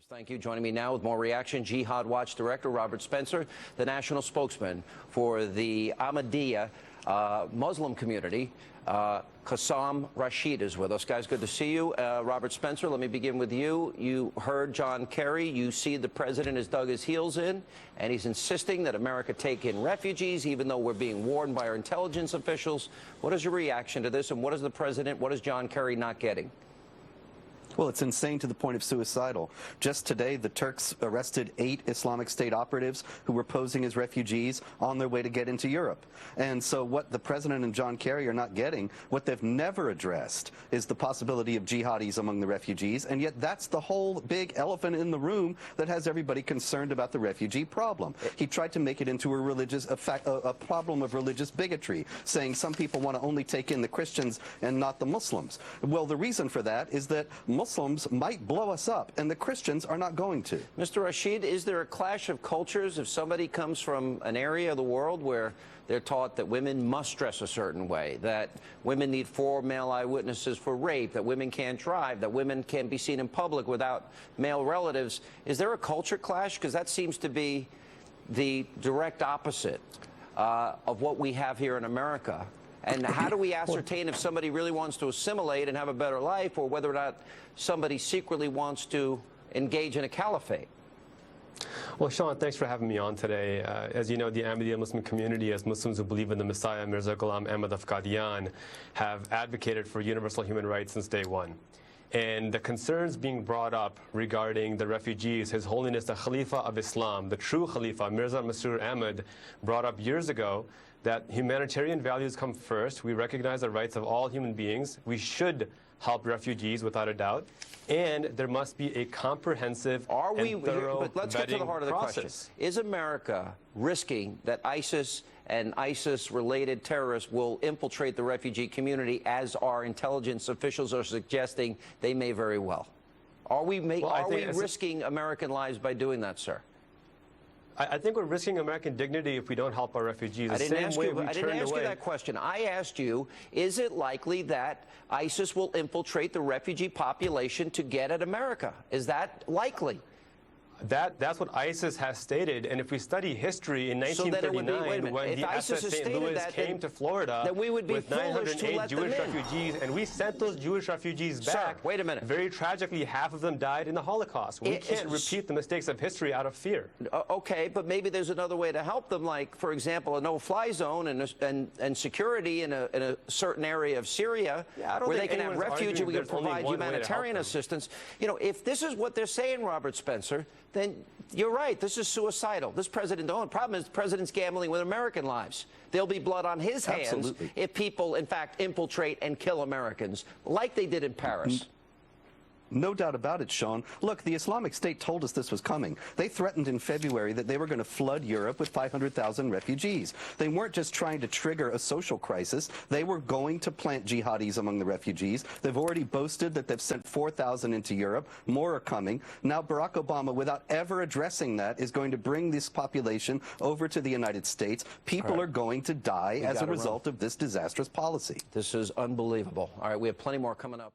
Thank you. Joining me now with more reaction, Jihad Watch Director Robert Spencer, the national spokesman for the Ahmadiyya Muslim community. Qassam Rashid is with us. Guys, good to see you. Robert Spencer, let me begin with you. You heard John Kerry. You see the president has dug his heels in, and he's insisting that America take in refugees, even though we're being warned by our intelligence officials. What is your reaction to this, and what is the president, what is John Kerry not getting? Well, it's insane to the point of suicidal. Just today, the Turks arrested 8 Islamic State operatives who were posing as refugees on their way to get into Europe. And so what the president and John Kerry are not getting, what they've never addressed, is the possibility of jihadis among the refugees. And yet that's the whole big elephant in the room that has everybody concerned about the refugee problem. He tried to make it into a problem of religious bigotry, saying some people want to only take in the Christians and not the Muslims. Well, the reason for that is that Muslims might blow us up, and the Christians are not going to. Mr. Rashid, is there a clash of cultures if somebody comes from an area of the world where they're taught that women must dress a certain way, that women need 4 male eyewitnesses for rape, that women can't drive, that women can't be seen in public without male relatives? Is there a culture clash? Because that seems to be the direct opposite of what we have here in America. And how do we ascertain if somebody really wants to assimilate and have a better life, or whether or not somebody secretly wants to engage in a caliphate? Well, Sean, thanks for having me on today. As you know, the Ahmadiyya Muslim community, as Muslims who believe in the Messiah, Mirza Ghulam Ahmad of Qadian, have advocated for universal human rights since day one. And the concerns being brought up regarding the refugees, His Holiness the Khalifa of Islam, the true Khalifa, Mirza Masroor Ahmad, brought up years ago that humanitarian values come first. We recognize the rights of all human beings. We should help refugees without a doubt. And there must be a comprehensive and thorough but let's get to the heart of the question. Is America risking that ISIS and ISIS-related terrorists will infiltrate the refugee community, as our intelligence officials are suggesting they may very well? Are we risking American lives by doing that, sir? I think we're risking American dignity if we don't help our refugees. I didn't ask you that question. I asked you, is it likely that ISIS will infiltrate the refugee population to get at America? Is that likely? That's what ISIS has stated, and if we study history in 1939, when the SS St. Louis came to Florida with 908 Jewish refugees, and we sent those Jewish refugees back. Sir, wait a minute. Very tragically, half of them died in the Holocaust. We can't repeat the mistakes of history out of fear. Okay, but maybe there's another way to help them, like, for example, a no-fly zone and security in a certain area of Syria where they can have refuge and we can provide humanitarian assistance. You know, if this is what they're saying, Robert Spencer, then you're right. This is suicidal. This president, the only problem is the president's gambling with American lives. There'll be blood on his hands if people, in fact, infiltrate and kill Americans, like they did in Paris. No doubt about it, Sean. Look, the Islamic State told us this was coming. They threatened in February that they were going to flood Europe with 500,000 refugees. They weren't just trying to trigger a social crisis. They were going to plant jihadis among the refugees. They've already boasted that they've sent 4,000 into Europe. More are coming. Now, Barack Obama, without ever addressing that, is going to bring this population over to the United States. People are going to die as a result of this disastrous policy. This is unbelievable. All right, we have plenty more coming up.